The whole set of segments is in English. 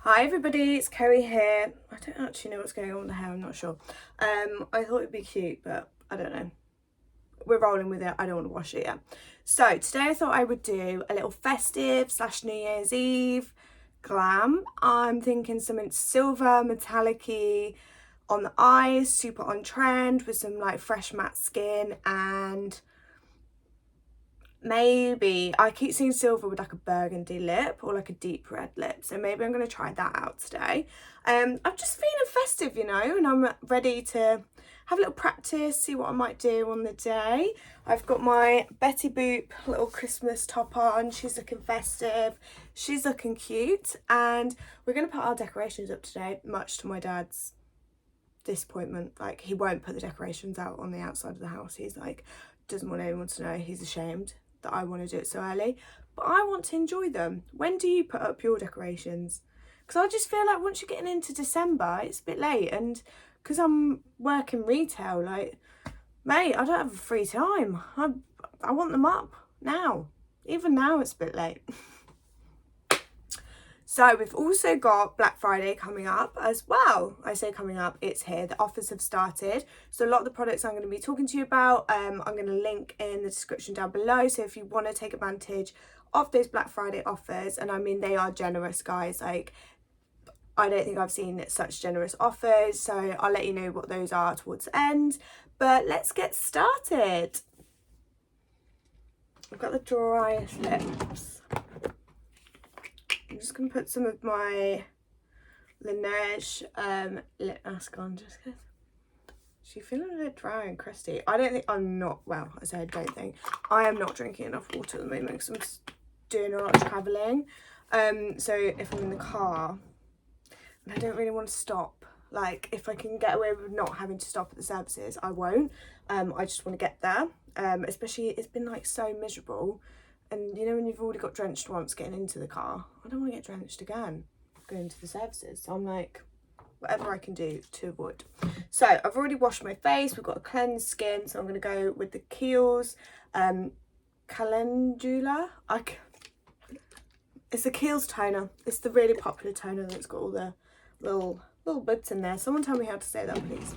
Hi everybody, it's Kerry here. I don't actually know what's going on with the hair, I'm not sure. I thought it'd be cute, but I don't know. We're rolling with it, I don't want to wash it yet. So today I thought I would do a little festive / New Year's Eve glam. I'm thinking something silver, metallic-y on the eyes, super on trend with some like fresh matte skin, and maybe I keep seeing silver with like a burgundy lip or like a deep red lip, so maybe I'm going to try that out today. I'm just feeling festive, you know, and I'm ready to have a little practice, see what I might do on the day. I've got my Betty Boop little Christmas top on. She's looking festive, she's looking cute, and we're going to put our decorations up today, much to my dad's disappointment. Like, he won't put the decorations out on the outside of the house. He's like, doesn't want anyone to know, he's ashamed that I want to do it so early, but I want to enjoy them. When do you put up your decorations? Because I just feel like once you're getting into December, it's a bit late, and because I'm working retail, like, mate, I don't have free time. I want them up now. Even now it's a bit late. So we've also got Black Friday coming up as well. I say coming up, it's here. The offers have started. So a lot of the products I'm going to be talking to you about, I'm going to link in the description down below. So if you want to take advantage of those Black Friday offers, and I mean, they are generous, guys. Like, I don't think I've seen such generous offers. So I'll let you know what those are towards the end. But let's get started. I've got the driest lips. I'm just going to put some of my Laneige lip mask on just because she's feeling a bit dry and crusty. I don't think, I'm not, well, I say I don't think, I am not drinking enough water at the moment because I'm just doing a lot of travelling. So if I'm in the car and I don't really want to stop, like if I can get away with not having to stop at the services, I won't. I just want to get there, especially it's been like so miserable. And you know, when you've already got drenched once getting into the car, I don't want to get drenched again going to the services. So I'm like, whatever I can do to avoid. So I've already washed my face. We've got a cleansed skin. So I'm going to go with the Kiehls calendula. It's the Kiehls toner. It's the really popular toner that's got all the little bits in there. Someone tell me how to say that, please.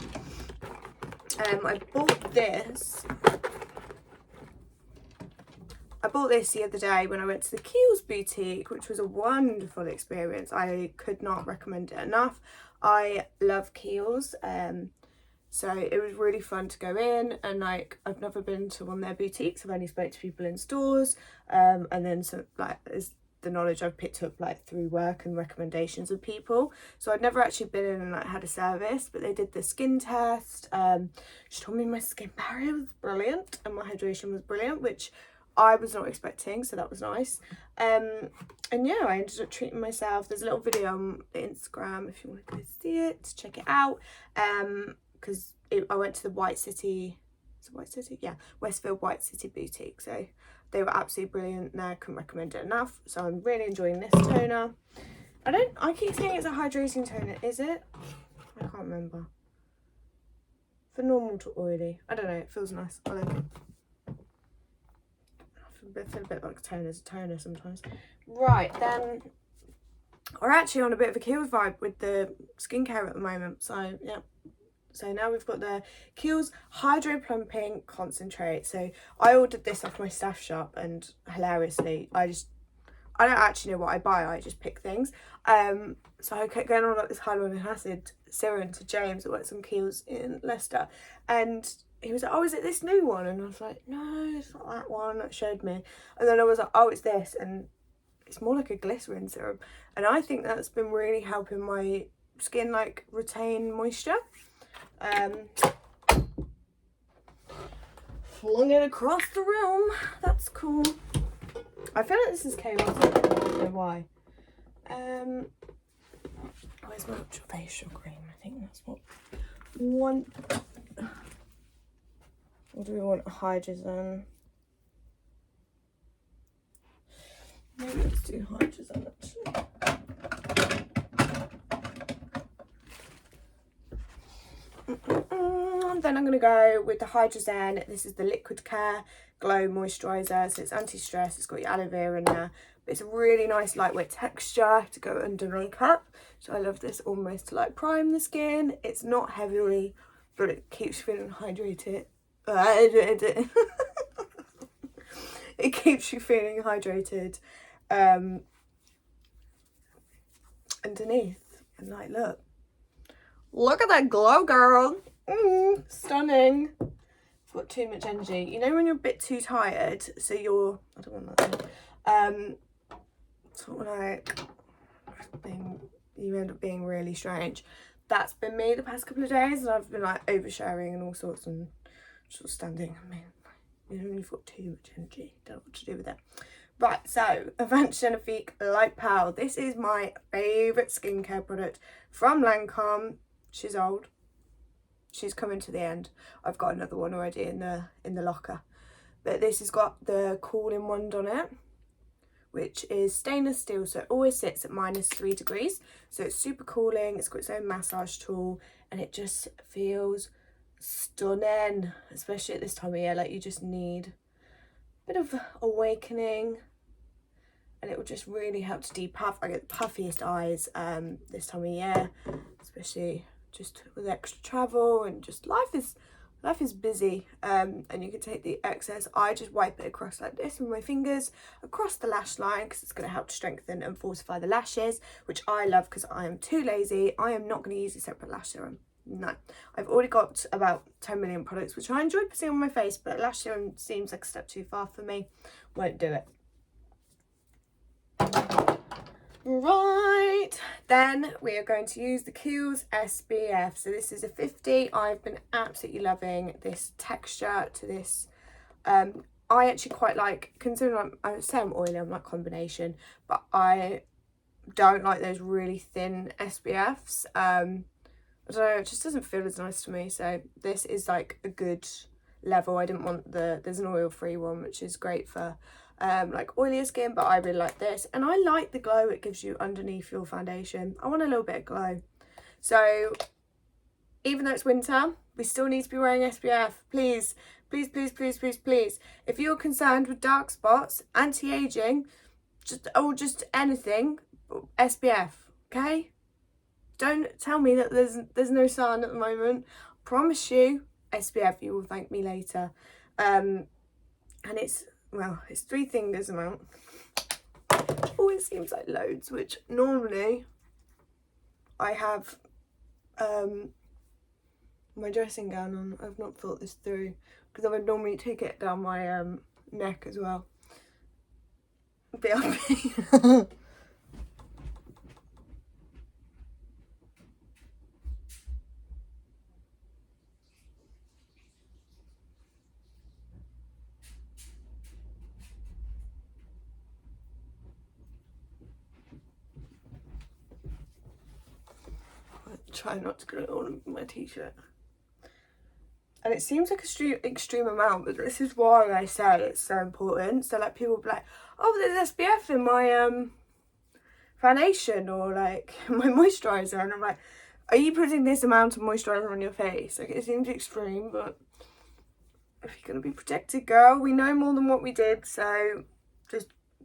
I bought this the other day when I went to the Kiehls boutique, which was a wonderful experience. I could not recommend it enough. I love Kiehls, so it was really fun to go in, and like, I've never been to one of their boutiques. I've only spoke to people in stores, and then some, like, is the knowledge I've picked up like through work and recommendations of people. So I'd never actually been in and like had a service, but they did the skin test. She told me my skin barrier was brilliant and my hydration was brilliant, which I was not expecting, so that was nice. And yeah, I ended up treating myself. There's a little video on the Instagram if you want to go see it, check it out. Because I went to the White City, is it White City? Yeah, Westfield White City boutique. So they were absolutely brilliant there, couldn't recommend it enough. So I'm really enjoying this toner. I keep saying it's a hydrating toner, is it? I can't remember. For normal to oily, I don't know, it feels nice, I like it. I feel a bit like toner's a toner sometimes. Right, then we're actually on a bit of a Kiehls vibe with the skincare at the moment. So yeah, so now we've got the Kiehls hydro-plumping concentrate. So I ordered this off my staff shop, and hilariously, I don't actually know what I buy, I just pick things. So I kept going on like this hyaluronic acid serum to James that works on Kiehls in Leicester, and he was like, oh, is it this new one? And I was like, no, it's not that one that showed me. And then I was like, oh, it's this, and it's more like a glycerin serum, and I think that's been really helping my skin like retain moisture. Flung it across the room, that's cool. I feel like this is chaotic, I don't know why. Where's my facial cream? I think that's what one. What do we want? Hydrogen. Maybe let's do hydrogen actually. then I'm going to go with the Hydra Zen. This is the Liquid Care Glow Moisturiser. So it's anti-stress, it's got your aloe vera in there. But it's a really nice lightweight texture to go under makeup. So I love this almost to like prime the skin. It's not heavily, but it keeps you feeling hydrated. It keeps you feeling hydrated underneath. And like, look at that glow, girl. Stunning. I've got too much energy. You know when you're a bit too tired, so you're, I don't want that. Sort of like you end up being really strange. That's been me the past couple of days, and I've been like oversharing and all sorts, and sort of standing. I mean, you know when you've got too much energy, don't know what to do with it. Right, so Advanced Genefique Light Pearl. This is my favourite skincare product from Lancome. She's old. She's coming to the end. I've got another one already in the locker. But this has got the cooling wand on it, which is stainless steel, so it always sits at -3 degrees. So it's super cooling, it's got its own massage tool, and it just feels stunning, especially at this time of year. Like, you just need a bit of awakening, and it will just really help to depuff. I get the puffiest eyes this time of year, especially just with extra travel, and just life is busy, and you can take the excess. I just wipe it across like this with my fingers across the lash line, because it's going to help to strengthen and fortify the lashes, which I love because I am too lazy. I am not going to use a separate lash serum. No, I've already got about 10 million products which I enjoy putting on my face, but lash serum seems like a step too far for me. Won't do it. Right, then we are going to use the Kiehls SPF. So this is a 50. I've been absolutely loving this texture to this. I actually quite like, considering I say I'm oily, I'm like combination, but I don't like those really thin SPFs. I don't know, it just doesn't feel as nice to me. So this is like a good level. I didn't want there's an oil-free one, which is great for like oilier skin, but I really like this, and I like the glow it gives you underneath your foundation. I want a little bit of glow. So even though it's winter, we still need to be wearing SPF. Please, please, please, please, please, please. If you're concerned with dark spots, anti-aging, just anything, SPF, okay? Don't tell me that there's no sun at the moment. Promise you, SPF, you will thank me later. And it's 3 fingers amount. Always seems like loads, which normally I have my dressing gown on. I've not thought this through, because I would normally take it down my neck as well. BRB. Try not to get it all over my t-shirt. And it seems like a extreme amount, but this is why I say it's so important. So like, people will be like, oh, there's SPF in my foundation, or like my moisturiser, and I'm like, are you putting this amount of moisturiser on your face? Like, it seems extreme, but if you're gonna be protected, girl, we know more than what we did, so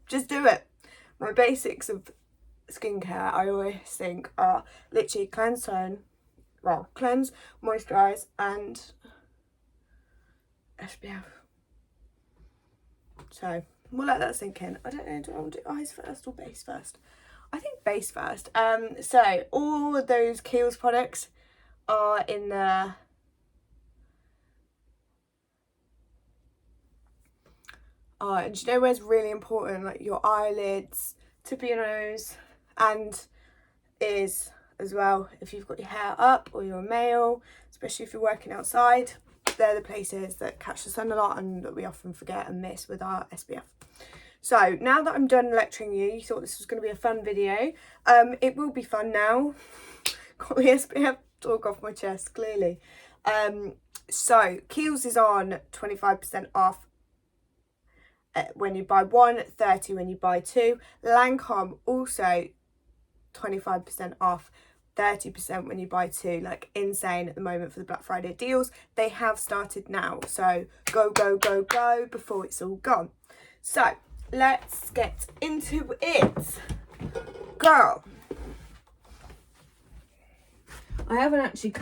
just do it. My basics of skincare, I always think, are literally cleanse, moisturise, and SPF. So we'll let that sink in. I don't know, do I want to do eyes first or base first? I think base first. So all of those Kiehls products are in the and do you know where's really important? Like your eyelids, tip of your nose, and ears as well. If you've got your hair up, or you're a male, especially if you're working outside, they're the places that catch the sun a lot and that we often forget and miss with our SPF. So now that I'm done lecturing you, you thought this was going to be a fun video. It will be fun now. Got the SPF talk off my chest, clearly. So Kiehls is on 25% off when you buy 1, 30 when you buy 2. Lancome also 25% off, 30% when you buy 2, like insane at the moment for the Black Friday deals. They have started now, so go, go, go, go before it's all gone. So let's get into it. Girl, I haven't actually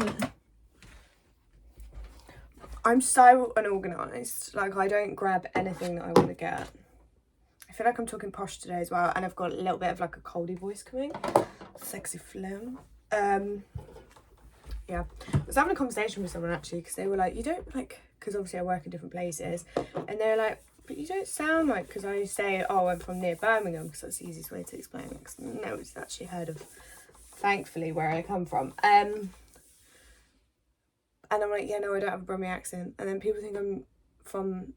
I'm so unorganised. Like, I don't grab anything that I want to get. I feel like I'm talking posh today as well, and I've got a little bit of like a coldy voice coming. Sexy phlegm. Yeah, I was having a conversation with someone actually, because they were like, you don't like, because obviously I work in different places, and they're like, but you don't sound like, because I say, oh, I'm from near Birmingham, because that's the easiest way to explain it, because nobody's actually heard of, thankfully, where I come from. And I'm like, yeah, no, I don't have a Brummie accent. And then people think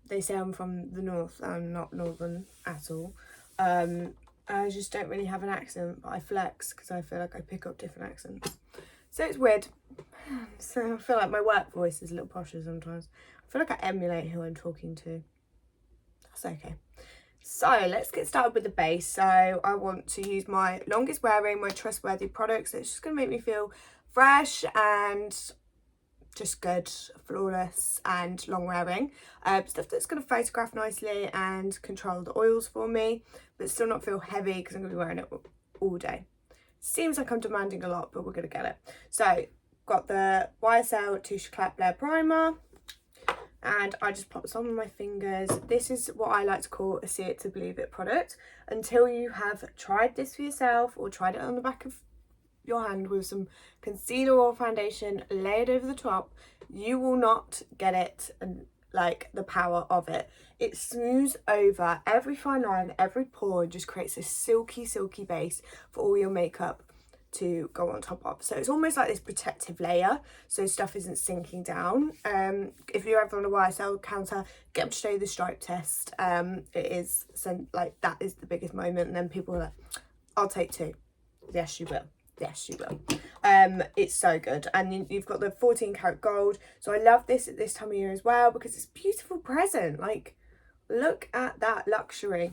they say I'm from the north. I'm not northern at all. I just don't really have an accent, but I flex because I feel like I pick up different accents. So it's weird. So I feel like my work voice is a little posher sometimes. I feel like I emulate who I'm talking to. That's okay. So let's get started with the base. So I want to use my longest wearing, my trustworthy products. It's just going to make me feel fresh and just good, flawless and long wearing. Stuff that's going to photograph nicely and control the oils for me, but still not feel heavy because I'm going to be wearing it all day. Seems like I'm demanding a lot, but we're going to get it. So got the YSL Touché Eclat Blair Primer, and I just pop some on my fingers. This is what I like to call a see it to believe it product. Until you have tried this for yourself or tried it on the back of your hand with some concealer or foundation layered over the top, you will not get it, and like the power of it. It smooths over every fine line, every pore, and just creates a silky base for all your makeup to go on top of. So it's almost like this protective layer, so stuff isn't sinking down. If you're ever on a YSL counter, get them to show you the stripe test. It is like, that is the biggest moment, and then people are like, I'll take 2. Yes, you will. Yes, you will. It's so good. And you've got the 14 karat gold. So I love this at this time of year as well, because it's a beautiful present. Like, look at that luxury.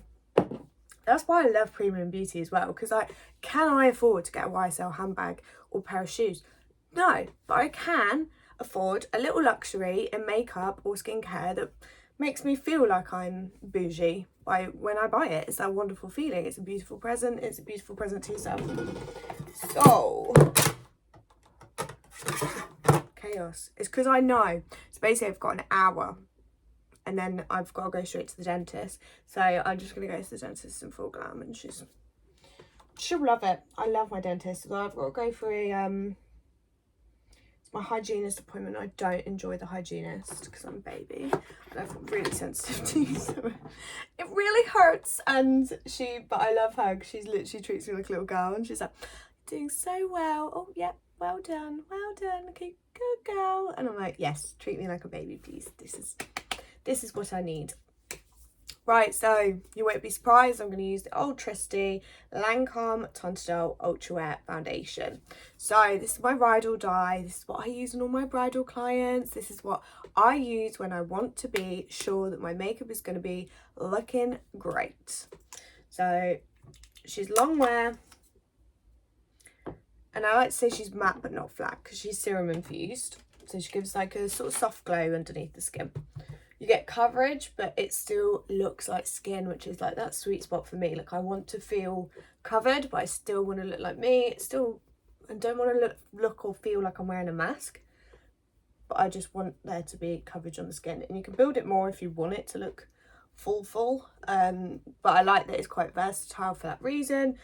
That's why I love premium beauty as well, because can I afford to get a YSL handbag or pair of shoes? No, but I can afford a little luxury in makeup or skincare that makes me feel like I'm bougie when I buy it. It's that wonderful feeling. It's a beautiful present. It's a beautiful present to yourself. So chaos. It's because I know. So basically I've got an hour and then I've got to go straight to the dentist. So I'm just going to go to the dentist in full glam, and she'll love it. I love my dentist. So I've got to go for a it's my hygienist appointment. I don't enjoy the hygienist because I'm a baby and I've got really sensitive teeth, so it really hurts. But I love her because she literally treats me like a little girl, and she's like, doing so well. Oh yeah, well done, okay, good girl. And I'm like, yes, treat me like a baby, please. This is what I need. Right, so you won't be surprised, I'm going to use the old trusty Lancome Ultra Wear Foundation. So this is my ride or die. This is what I use on all my bridal clients. This is what I use when I want to be sure that my makeup is going to be looking great. So she's long wear, and I like to say she's matte but not flat because she's serum infused. So she gives like a sort of soft glow underneath the skin. You get coverage, but it still looks like skin, which is like that sweet spot for me. Like, I want to feel covered, but I still want to look like me. I don't want to look or feel like I'm wearing a mask, but I just want there to be coverage on the skin. And you can build it more if you want it to look full. But I like that it's quite versatile for that reason.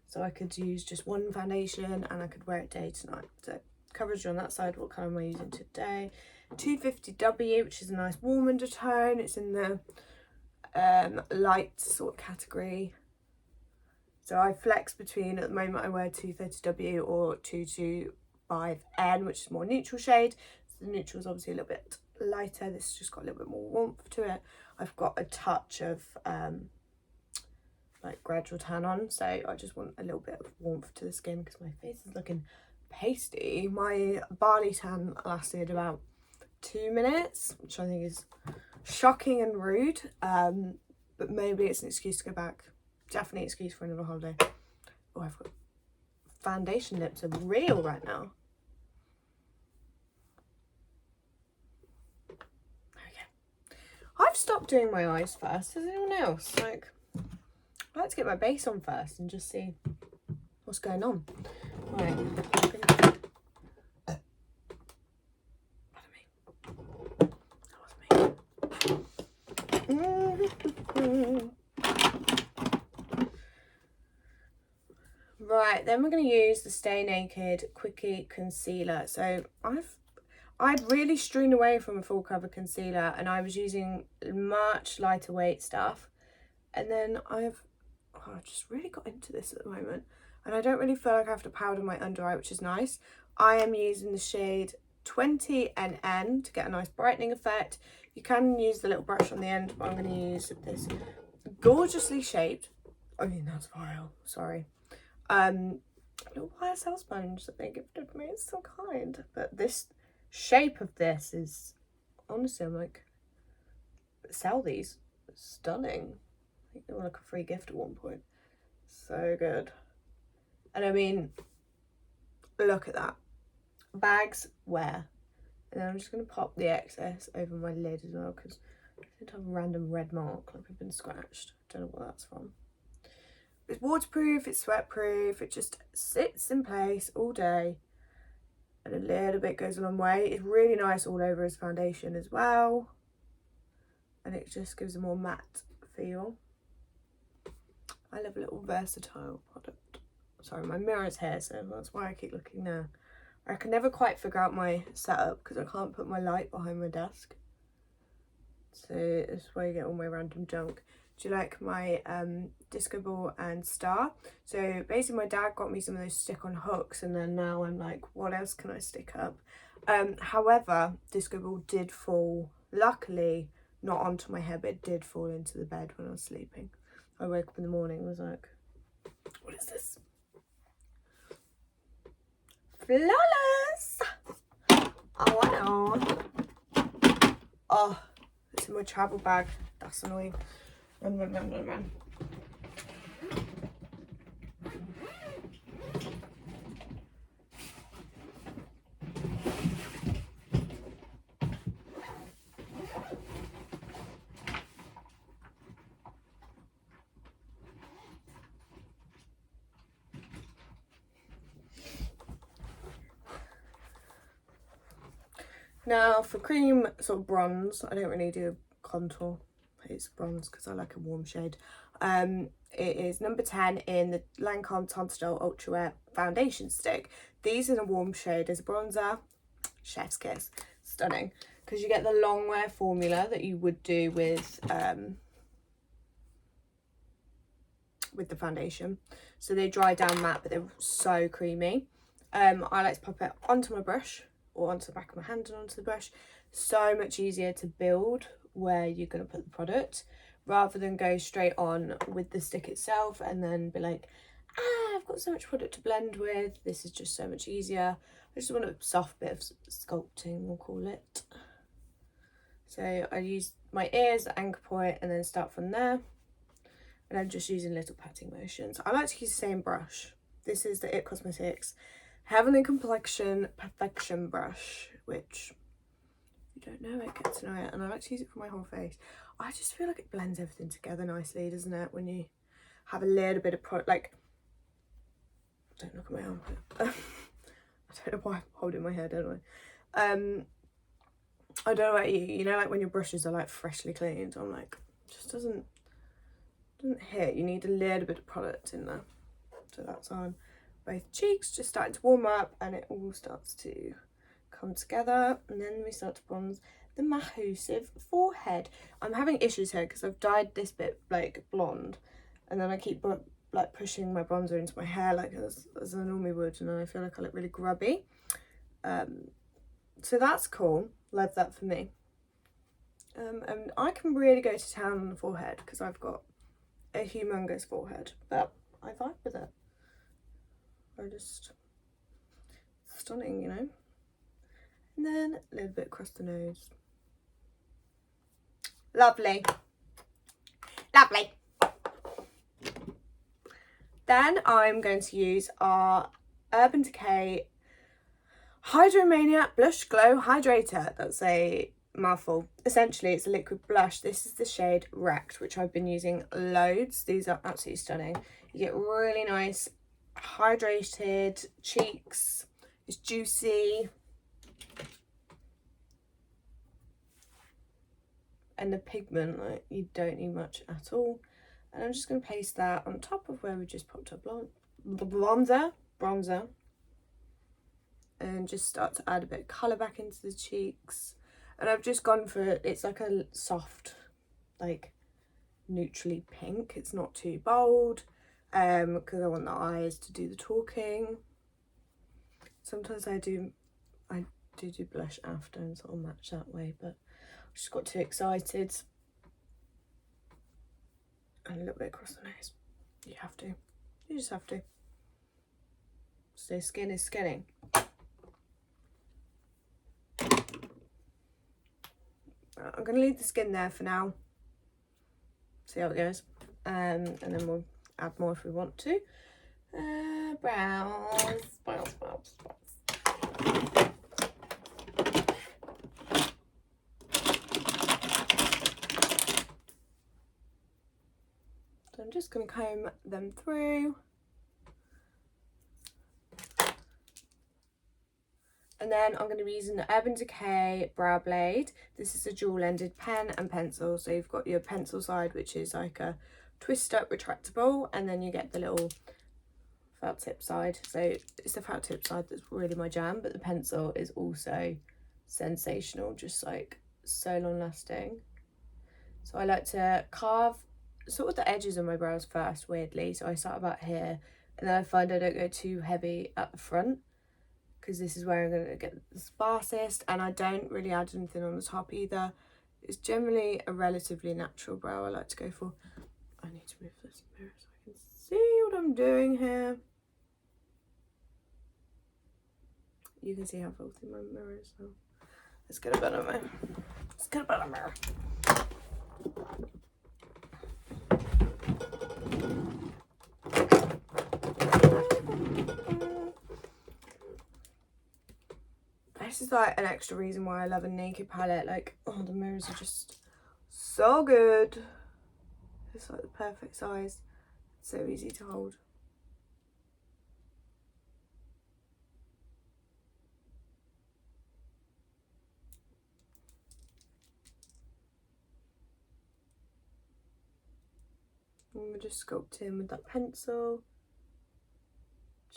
So I could use just one foundation and I could wear it day to night. So coverage on that side. What colour am I using today? 250W, which is a nice warm undertone. It's in the light sort of category. So I flex between, at the moment I wear 230W or 225N, which is more neutral shade. So the neutral is obviously a little bit lighter. This has just got a little bit more warmth to it. I've got a touch of like gradual tan on, so I just want a little bit of warmth to the skin because my face is looking pasty. My barley tan lasted about 2 minutes, which I think is shocking and rude, but maybe it's an excuse to go back. Definitely an excuse for another holiday. Oh, I've got foundation lips are real right now. Okay. I've stopped doing my eyes first. Does anyone else? Like, I like to get my base on first and just see what's going on. Right. Right, then we're going to use the Stay Naked Quickie Concealer. So I'd really strewn away from a full cover concealer and I was using much lighter weight stuff. And then I've just really got into this at the moment. And I don't really feel like I have to powder my under eye, which is nice. I am using the shade 20NN to get a nice brightening effect. You can use the little brush on the end, but I'm going to use this gorgeously shaped, I mean that's vile, sorry, little YSL sponge that they gifted me. It's so kind. But this shape of this is, honestly, I'm like, sell these. It's stunning. I think they were like a free gift at one point. So good. And I mean, look at that. Bags wear. And then I'm just going to pop the excess over my lid as well, because I seem to have a random red mark, like I've been scratched. Don't know what that's from. It's waterproof, it's sweat proof, it just sits in place all day. And a little bit goes a long way. It's really nice all over as foundation as well. And it just gives a more matte feel. I love a little versatile product. Sorry, my mirror's here, so that's why I keep looking there. I can never quite figure out my setup because I can't put my light behind my desk. So this is where you get all my random junk. Do you like my disco ball and star? So basically my dad got me some of those stick-on hooks, and then now I'm like, what else can I stick up? However, disco ball did fall, luckily not onto my head, but it did fall into the bed when I was sleeping. I woke up in the morning and was like, what is this? Flawless! Oh, I know. Oh, it's in my travel bag. That's annoying. Run. Now for cream sort of bronze, I don't really do contour. It's bronze because I like a warm shade. It is number 10 in the Lancome Ultra Wear foundation stick. These in a warm shade as a bronzer. Chef's kiss. Stunning. Because you get the long wear formula that you would do with the foundation. So they dry down matte, but they're so creamy. I like to pop it onto my brush or onto the back of my hand and onto the brush. So much easier to build where you're going to put the product, rather than go straight on with the stick itself and then be like, I've got so much product to blend with. This is just so much easier. I just want a soft bit of sculpting, we'll call it. So I use my ears, the anchor point, and then start from there. And I'm just using little patting motions. I like to use the same brush. This is the It Cosmetics Heavenly Complexion Perfection brush, which, if you don't know it, get to know it. And I like to use it for my whole face. I just feel like it blends everything together nicely, doesn't it? When you have a little bit of product, like, don't look at my armpit. I don't know why I'm holding my hair, don't I? I don't know about you. You know, like when your brushes are like freshly cleaned, I'm like, just doesn't hit. You need a little bit of product in there. So that's on both cheeks, just starting to warm up, and it all starts to come together. And then we start to bronze the massive forehead. I'm having issues here because I've dyed this bit like blonde, and then I keep like pushing my bronzer into my hair like as I normally would, and then I feel like I look really grubby. So that's cool. Love that for me. And I can really go to town on the forehead because I've got a humongous forehead, but I vibe with it. I just stunning, you know. And then a little bit across the nose. Lovely. Then I'm going to use our Urban Decay Hydromaniac Blush Glow Hydrator. That's a mouthful. Essentially, it's a liquid blush. This is the shade Wrecked, which I've been using loads. These are absolutely stunning. You get really nice hydrated cheeks. It's juicy. And the pigment, like, you don't need much at all. And I'm just going to place that on top of where we just popped up bronzer. And just start to add a bit of colour back into the cheeks. And I've just gone for, it's like a soft, like, neutrally pink. It's not too bold, because I want the eyes to do the talking. Sometimes I do blush after and sort of match that way, but I just got too excited. And a little bit across the nose. You have to. You just have to. So skin is skinning. I'm going to leave the skin there for now. See how it goes. And then we'll add more if we want to. Brows. So I'm just going to comb them through. And then I'm going to be using the Urban Decay Brow Blade. This is a dual-ended pen and pencil. So you've got your pencil side, which is like a twist-up retractable, and then you get the little felt tip side. So it's the felt tip side that's really my jam, but the pencil is also sensational, just like so long-lasting. So I like to carve sort of the edges of my brows first, weirdly. So I start about here, and then I find I don't go too heavy at the front, because this is where I'm going to get the sparsest, and I don't really add anything on the top either. It's generally a relatively natural brow I like to go for. I need to move this mirror so I can see what I'm doing here. You can see how filthy my mirror is, so let's get a better mirror. Let's get a better mirror. This is like an extra reason why I love a naked palette. Like, oh, the mirrors are just so good. It's like the perfect size. It's so easy to hold. And we're just sculpting with that pencil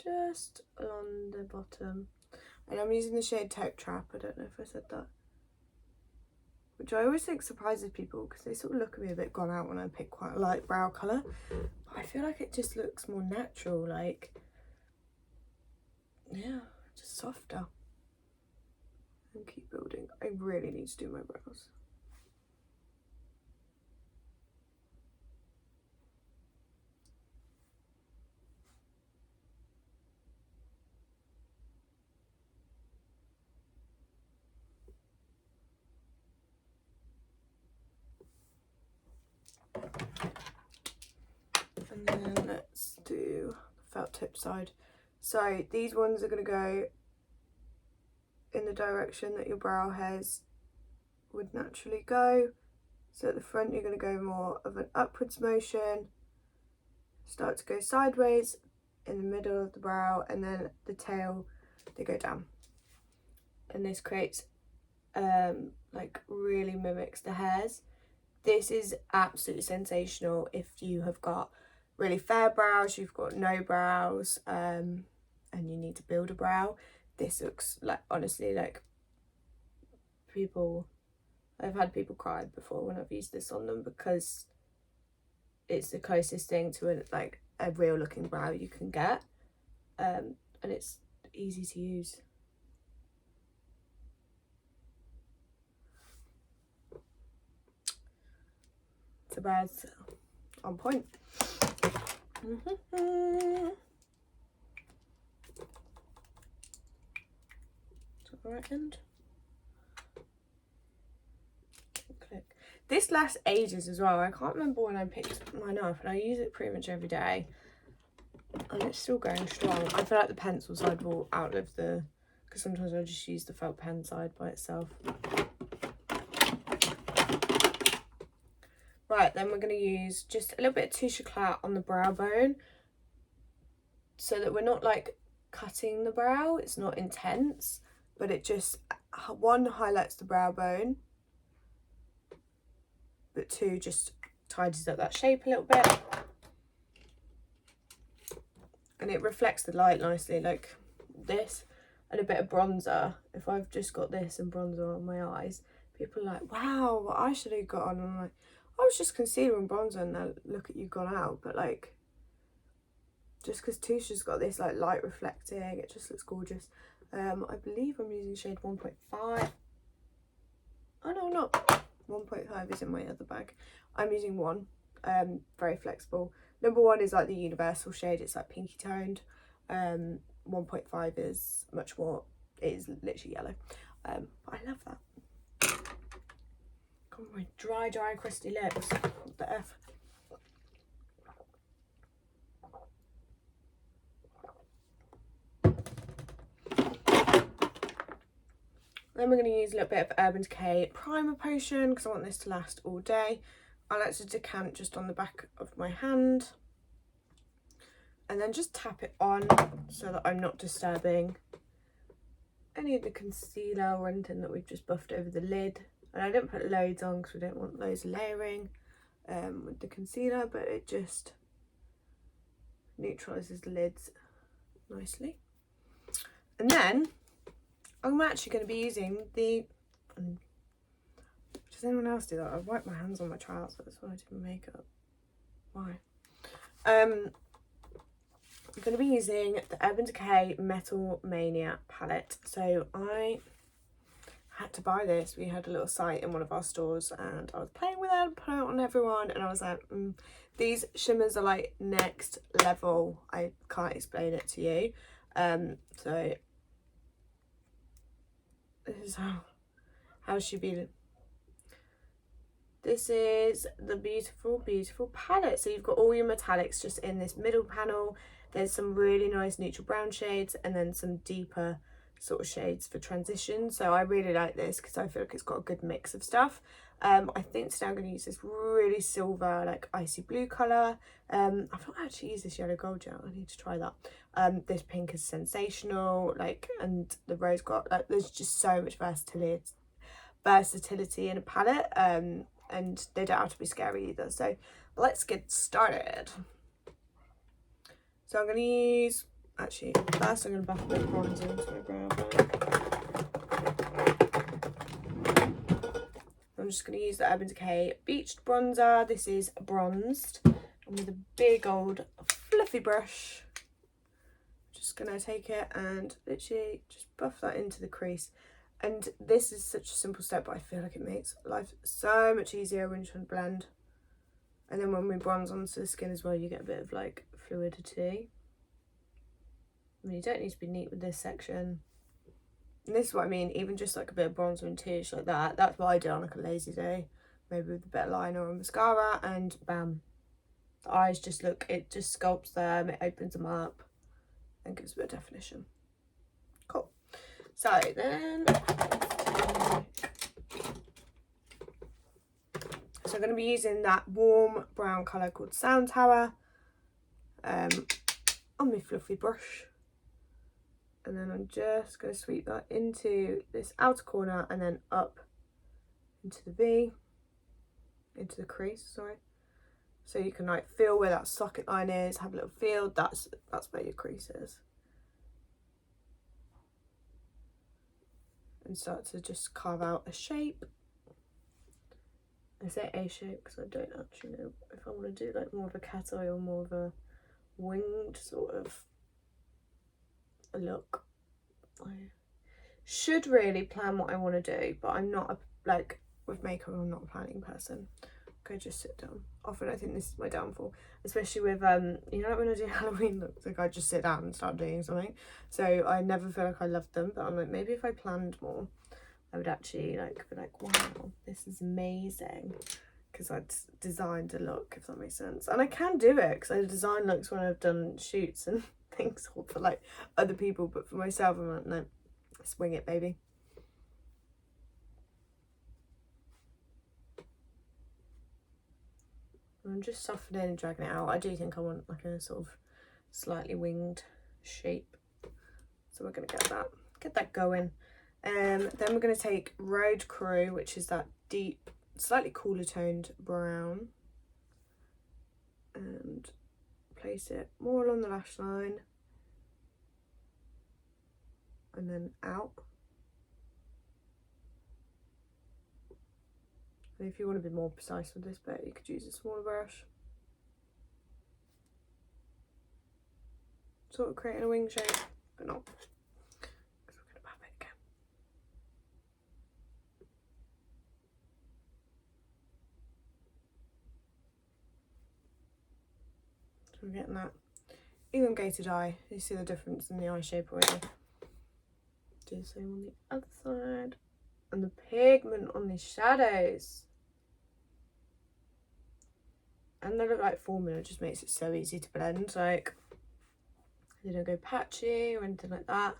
just along the bottom. And I'm using the shade Taupe Trap. I don't know if I said that. Which I always think surprises people, because they sort of look at me a bit gone out when I pick quite a light brow colour. But I feel like it just looks more natural, like, yeah, just softer. And keep building. I really need to do my brows. And then let's do the felt tip side. So these ones are going to go in the direction that your brow hairs would naturally go. So at the front you're going to go more of an upwards motion, start to go sideways in the middle of the brow, and then the tail, they go down. And this creates, like, really mimics the hairs. This is absolutely sensational if you have got really fair brows, you've got no brows, and you need to build a brow. This looks like, honestly, like, I've had people cry before when I've used this on them, because it's the closest thing to a real looking brow you can get, and it's easy to use. The brows on point. Right end. Click. This lasts ages as well. I can't remember when I picked mine up, and I use it pretty much every day. And it's still going strong. I feel like the pencil side will outlive the, because sometimes I just use the felt pen side by itself. Right, then we're going to use just a little bit of touche eclat on the brow bone, so that we're not like cutting the brow. It's not intense, but it just, one, highlights the brow bone, but two, just tidies up that shape a little bit. And it reflects the light nicely, like this and a bit of bronzer. If I've just got this and bronzer on my eyes, people are like, wow, what eyeshadow you got on? And I'm like, I was just concealer and bronzer, and now look at you gone out. But like, just because Touche's got this like light reflecting, it just looks gorgeous. I believe I'm using shade 1.5. Oh no, not 1.5 is in my other bag. I'm using 1. Very flexible. Number 1 is like the universal shade, it's like pinky toned. 1.5 is much more, it is literally yellow. But I love that. Come on, my dry crusty lips. What the F? Then we're going to use a little bit of Urban Decay primer potion, because I want this to last all day. I like to decant just on the back of my hand, and then just tap it on so that I'm not disturbing any of the concealer or anything that we've just buffed over the lid. And I didn't put loads on because we don't want loads of layering with the concealer, but it just neutralises the lids nicely. And then I'm actually going to be using the, does anyone else do that? I wipe my hands on my trousers when I do my makeup. Why? I'm going to be using the Urban Decay Metal Mania palette. So I had to buy this. We had a little site in one of our stores, and I was playing with it, put it on everyone, and I was like, these shimmers are like next level. I can't explain it to you. So this is how she be. This is the beautiful palette. So you've got all your metallics just in this middle panel. There's some really nice neutral brown shades, and then some deeper sort of shades for transition. So I really like this because I feel like it's got a good mix of stuff. I think today I'm going to use this really silver, like icy blue colour. I've not actually used this yellow gold yet. I need to try that. This pink is sensational, like, and the rose gold, like, there's just so much versatility in a palette. And they don't have to be scary either. So let's get started. So I'm going to use, actually, first I'm going to buff a bit of bronzer into my brow bone. I'm just going to use the Urban Decay Beached Bronzer. This is bronzed. And with a big old fluffy brush, just going to take it and literally just buff that into the crease. And this is such a simple step, but I feel like it makes life so much easier when you're trying to blend. And then when we bronze onto the skin as well, you get a bit of like fluidity. I mean, you don't need to be neat with this section. And this is what I mean, even just like a bit of bronzer and touche like that. That's what I do on like a lazy day. Maybe with a bit of liner or mascara, and bam. The eyes just look, it just sculpts them, it opens them up and gives a bit of definition. Cool. So then, so I'm going to be using that warm brown colour called Sound Tower on my fluffy brush. And then I'm just going to sweep that into this outer corner and then up into the V, into the crease, sorry. So you can like feel where that socket line is, have a little feel, that's where your crease is. And start to just carve out a shape. I say a shape because I don't actually know if I want to do like more of a cat eye or more of a winged sort of a look. I should really plan what I want to do, but I'm not like with makeup, I'm not a planning person. Okay, just sit down. Often I think this is my downfall, especially with you know, like when I do Halloween looks, like I just sit down and start doing something. So I never feel like I love them, but I'm like, maybe if I planned more, I would actually like be like, wow, this is amazing. because I'd designed a look, if that makes sense. And I can do it because I design looks when I've done shoots and things for like other people, but for myself I'm like, no, swing it, baby. I'm just softening and dragging it out. I do think I want like a sort of slightly winged shape, so we're going to get that going. Then we're going to take Road Crew, which is that deep, slightly cooler toned brown, and place it more along the lash line and then out. And if you want to be more precise with this bit, you could use a smaller brush. Sort of creating a wing shape, but not, because we're going to pop it again. So we're getting that elongated eye. You see the difference in the eye shape already. Do the same on the other side. And the pigment on the shadows. And they look like formula, just makes it so easy to blend. Like, they don't go patchy or anything like that.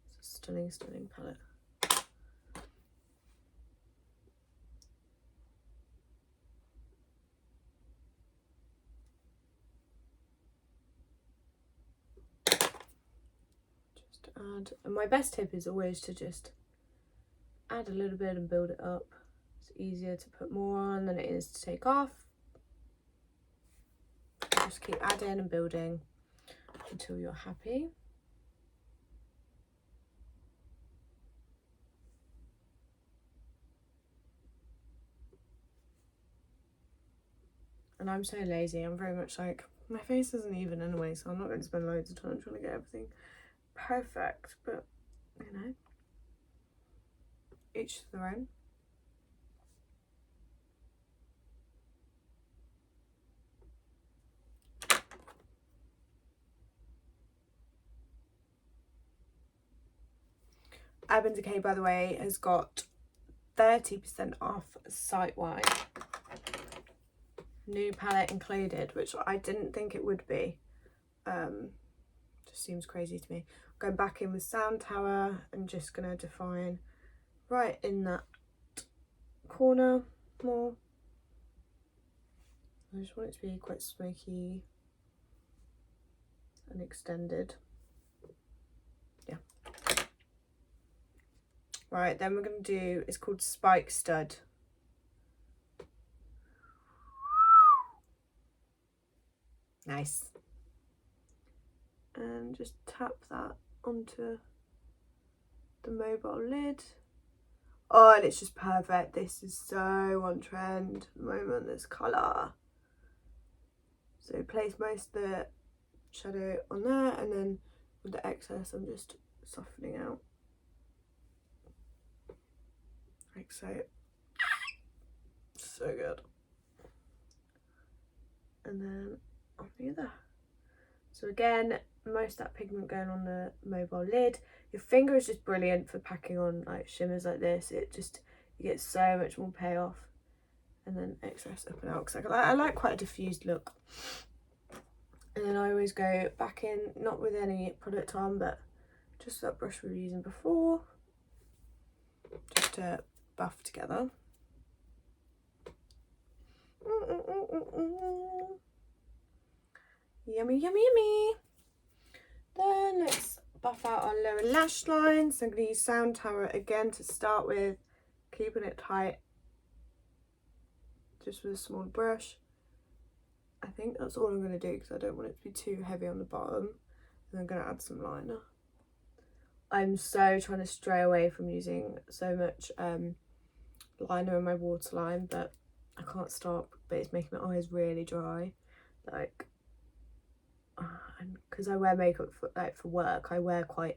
It's a stunning, stunning palette. Just add, and my best tip is always to just add a little bit and build it up. It's easier to put more on than it is to take off. Just keep adding and building until you're happy. And I'm so lazy. I'm very much like, my face isn't even anyway, so I'm not going to spend loads of time trying to get everything perfect. But, you know, each to their own. Urban Decay, by the way, has got 30% off site-wide. New palette included, which I didn't think it would be. Just seems crazy to me. Going back in with Sound Tower and just going to define right in that corner more. I just want it to be quite smoky and extended. Yeah. Right, then we're going to do, it's called Spike Stud. Nice. And just tap that onto the mobile lid. Oh, and it's just perfect. This is so on trend at the moment, this colour. So place most of the shadow on there, and then with the excess I'm just softening out. Like so. So good. And then on the other. So again, most of that pigment going on the mobile lid. Your finger is just brilliant for packing on like shimmers like this. It just, you get so much more payoff. And then excess up and out, because I like quite a diffused look. And then I always go back in, not with any product on, but just that brush we were using before, just to buff together. Yummy, yummy, yummy. Then let's buff out our lower lash line. So I'm going to use Sound Tower again to start with, keeping it tight, just with a small brush. I think that's all I'm going to do because I don't want it to be too heavy on the bottom. And I'm going to add some liner. I'm so trying to stray away from using so much liner in my waterline, but I can't stop. But it's making my eyes really dry, like, and because I wear makeup for work, I wear quite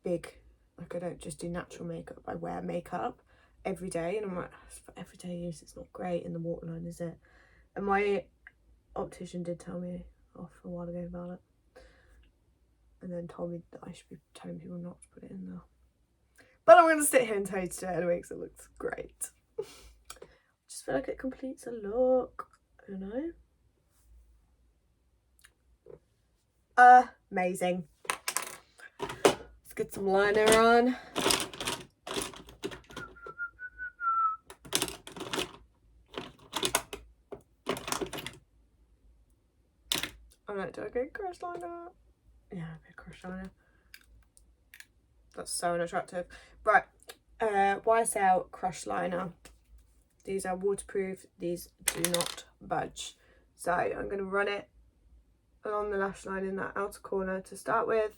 big, like I don't just do natural makeup, I wear makeup every day, and I'm like, for everyday use it's not great in the waterline, is it? And my optician did tell me off a while ago about it, and then told me that I should be telling people not to put it in there. But I'm going to sit here and tell you to do it anyway because it looks great. just feel like it completes a look, you know. Amazing. Let's get some liner on. I'm like, do I get crush liner? Yeah, I get crush liner. That's so unattractive. Right, YSL crush liner. These are waterproof. These do not budge. So I'm going to run it along the lash line in that outer corner to start with.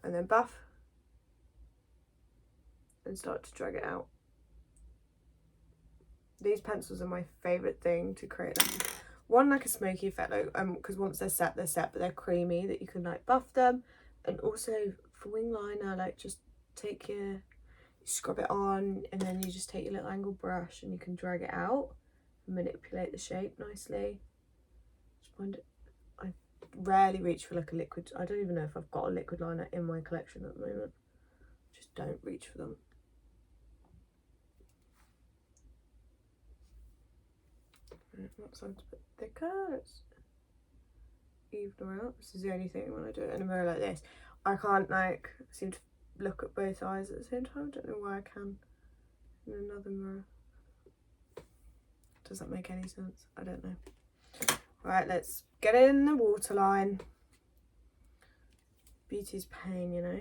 And then buff. And start to drag it out. These pencils are my favourite thing to create like a smoky effect, like because once they're set, but they're creamy, that you can like buff them. And also for wing liner, like just take you scrub it on, and then you just take your little angle brush and you can drag it out and manipulate the shape nicely. Just find it, I rarely reach for like a liquid. I don't even know if I've got a liquid liner in my collection at the moment. Just don't reach for them. That sounds a bit thicker. Let's even her out. This is the only thing when I do it in a mirror like this, I can't like seem to look at both eyes at the same time. I don't know why I can in another mirror. Does that make any sense? I don't know. Right, let's get it in the waterline. Beauty's pain, you know.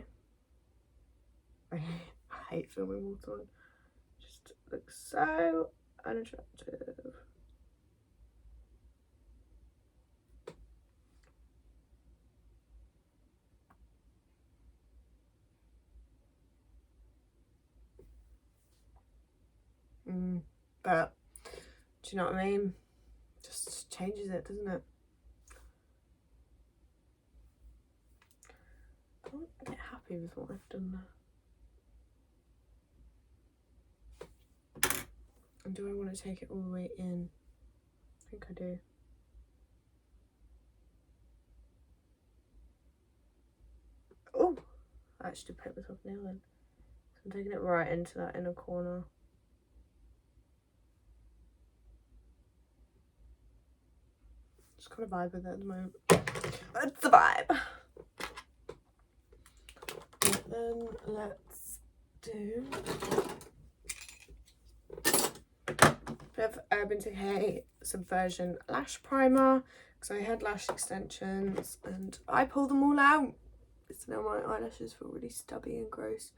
I hate filming waterline. Just looks so unattractive. But do you know what I mean? Just changes it, doesn't it? I don't get happy with what I've done there. And do I want to take it all the way in? I think I do. Oh, I actually put myself nail in. So I'm taking it right into that inner corner. Just kind of vibe with it at the moment. It's the vibe. And then let's do a bit of Urban Decay Subversion lash primer, because I had lash extensions and I pulled them all out. So now my eyelashes feel really stubby and gross.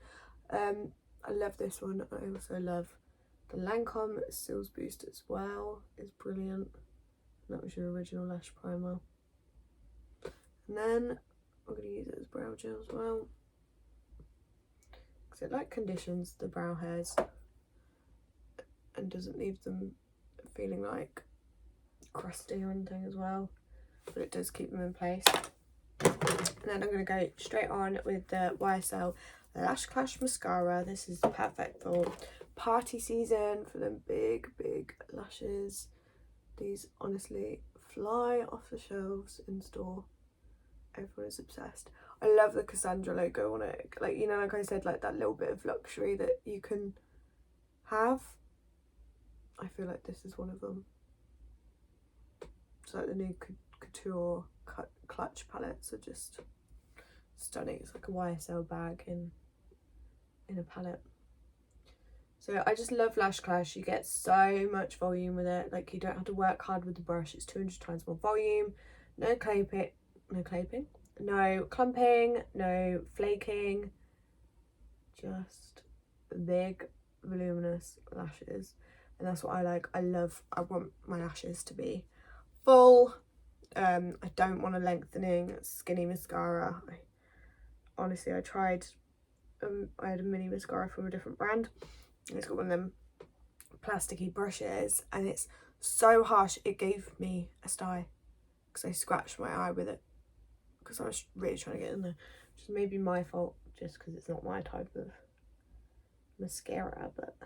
I love this one. I also love the Lancome Cils Boost as well. It's brilliant. That was your original lash primer. And then I'm going to use it as brow gel as well, because it like conditions the brow hairs and doesn't leave them feeling like crusty or anything as well, but it does keep them in place. And then I'm going to go straight on with the YSL Lash Clash Mascara. This is perfect for party season, for them big lashes. These honestly fly off the shelves in store. Everyone is obsessed. I love the Cassandra logo on it. Like, you know, like I said, like that little bit of luxury that you can have. I feel like this is one of them. It's like the new couture clutch palettes are just stunning. It's like a YSL bag in a palette. So I just love Lash Clash. You get so much volume with it. Like, you don't have to work hard with the brush. It's 200 times more volume. No clumping, no flaking. Just big, voluminous lashes. And that's what I like. I want my lashes to be full. I don't want a lengthening, skinny mascara. Honestly, I tried, I had a mini mascara from a different brand. And it's got one of them plasticky brushes, and it's so harsh it gave me a sty because I scratched my eye with it because I was really trying to get in there, which is maybe my fault just because it's not my type of mascara. But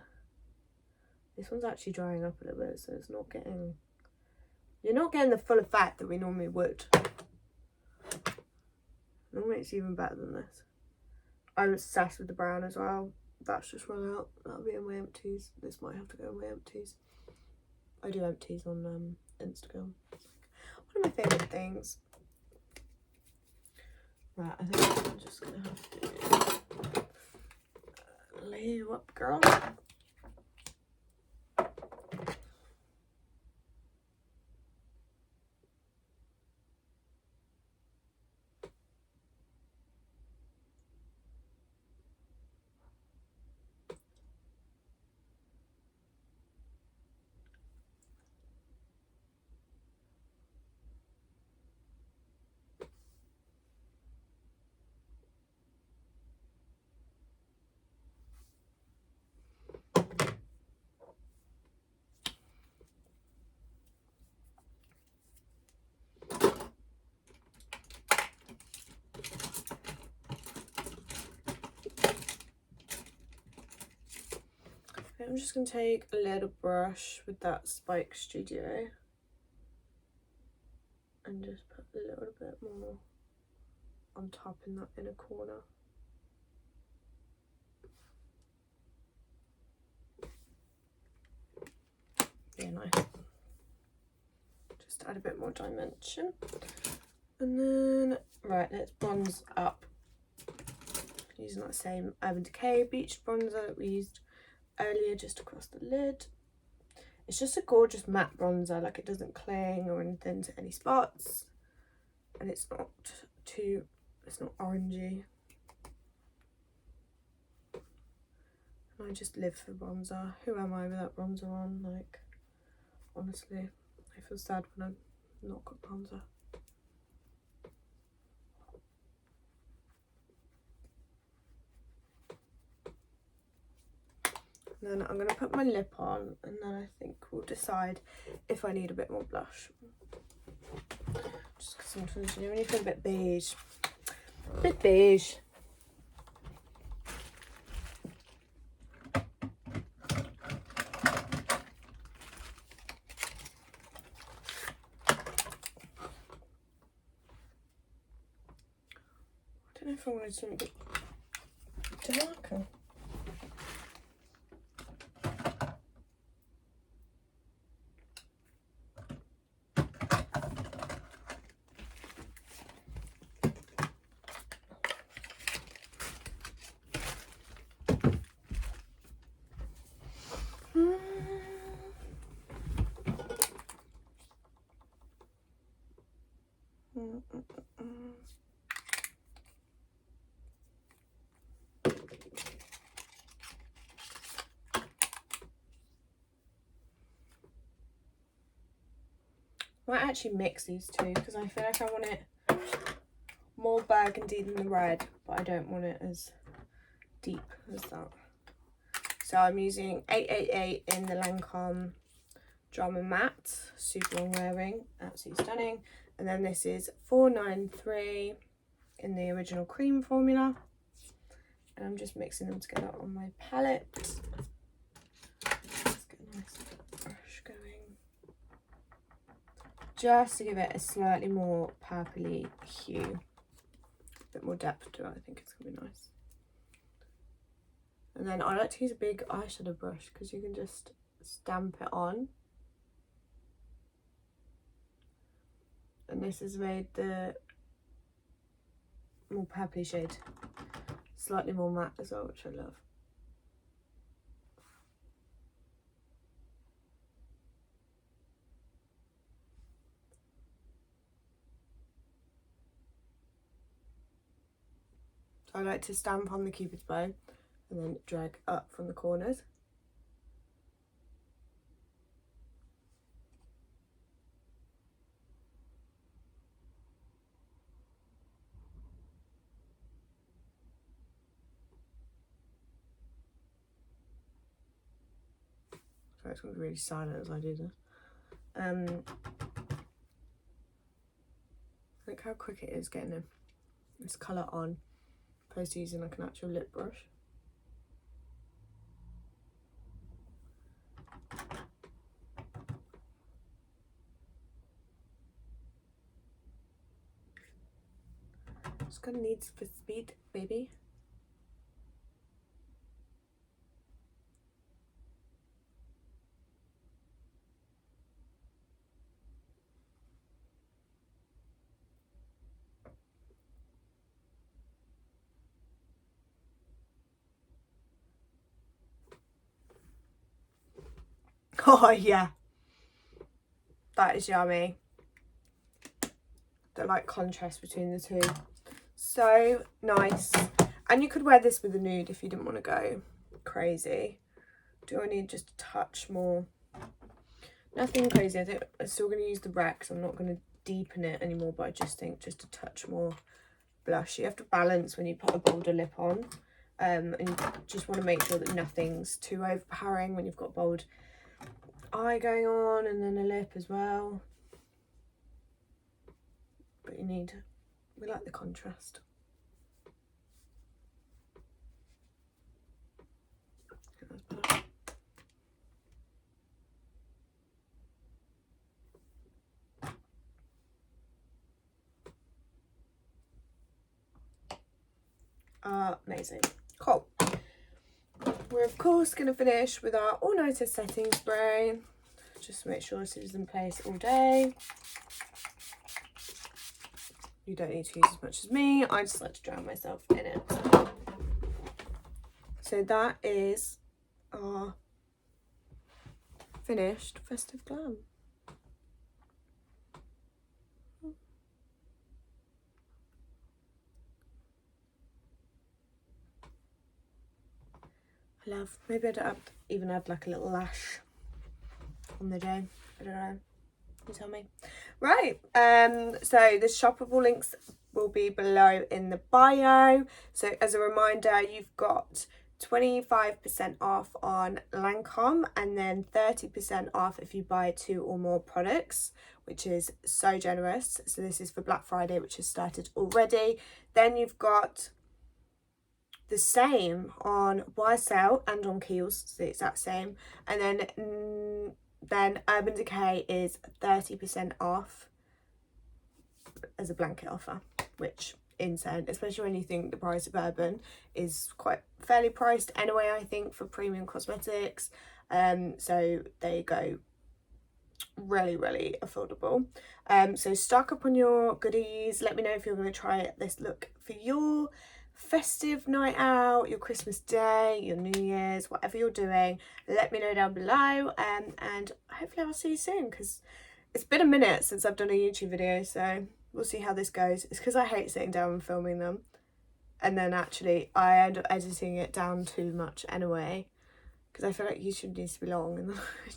this one's actually drying up a little bit, so it's not getting, you're not getting the full effect that we normally would. Normally it's even better than this. I'm obsessed with the brown as well. that's just run out. That'll be in my empties. This might have to go in my empties. I do empties on Instagram. It's like one of my favourite things. Right, I think I'm just gonna have to lay you up, girl. I'm just going to take a little brush with that Spike Studio and just put a little bit more on top in that inner corner. Yeah, nice. Just add a bit more dimension. And then, right, let's bronze up. Using that same Urban Decay Beach bronzer that we used earlier just across the lid. It's just a gorgeous matte bronzer, like it doesn't cling or anything to any spots, and it's not orangey. And I just live for bronzer. Who am I without bronzer on? Like, honestly, I feel sad when I've not got bronzer. And then I'm going to put my lip on, and then I think we'll decide if I need a bit more blush. Just because sometimes, you know, when you feel a bit beige. A bit beige. I don't know if I wanted something darker. I might actually mix these two because I feel like I want it more burgundy than the red, but I don't want it as deep as that. So I'm using 888 in the Lancome Drama Matte, super long wearing, absolutely stunning. And then this is 493 in the original cream formula. And I'm just mixing them together on my palette. Let's get a nice brush going. Just to give it a slightly more purpley hue. A bit more depth to it, I think it's going to be nice. And then I like to use a big eyeshadow brush because you can just stamp it on. And this has made the more purpley shade slightly more matte as well, which I love. So I like to stamp on the cupid's bow and then drag up from the corners. So it's going to be really silent as I do this. Look how quick it is getting this colour on, opposed to using like an actual lip brush. Just gonna need for speed, baby. Oh yeah, that is yummy. The like contrast between the two, so nice. And you could wear this with a nude if you didn't want to go crazy. Do I need just a touch more? Nothing crazy. I think I'm still going to use the Rex. I'm not going to deepen it anymore, but I just think just a touch more blush. You have to balance when you put a bolder lip on, and you just want to make sure that nothing's too overpowering when you've got bold eye going on and then a lip as well. But we like the contrast. Amazing. Cool. We're of course going to finish with our all-nighter setting spray. Just to make sure this is in place all day. You don't need to use as much as me. I just like to drown myself in it. So that is our finished festive glam. I love, maybe I'd even add like a little lash on the day. I don't know. You tell me. Right. So the shoppable links will be below in the bio. So as a reminder, you've got 25% off on Lancome and then 30% off if you buy 2 or more products, which is so generous. So this is for Black Friday, which has started already. Then you've got the same on YSL and on Kiehls, it's the exact same. And then Urban Decay is 30% off as a blanket offer, which insane, especially when you think the price of Urban is quite fairly priced anyway, I think, for premium cosmetics. So there you go, really, really affordable. So stock up on your goodies. Let me know if you're going to try this look for your festive night out, your Christmas day, your New Year's, whatever you're doing. Let me know down below, and hopefully I'll see you soon, because it's been a minute since I've done a YouTube video, so we'll see how this goes. It's because I hate sitting down and filming them, and then actually I end up editing it down too much anyway, because I feel like YouTube needs to be long, and then I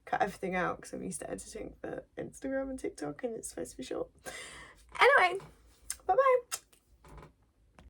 cut everything out because I'm used to editing for Instagram and TikTok and it's supposed to be short. Anyway, bye bye.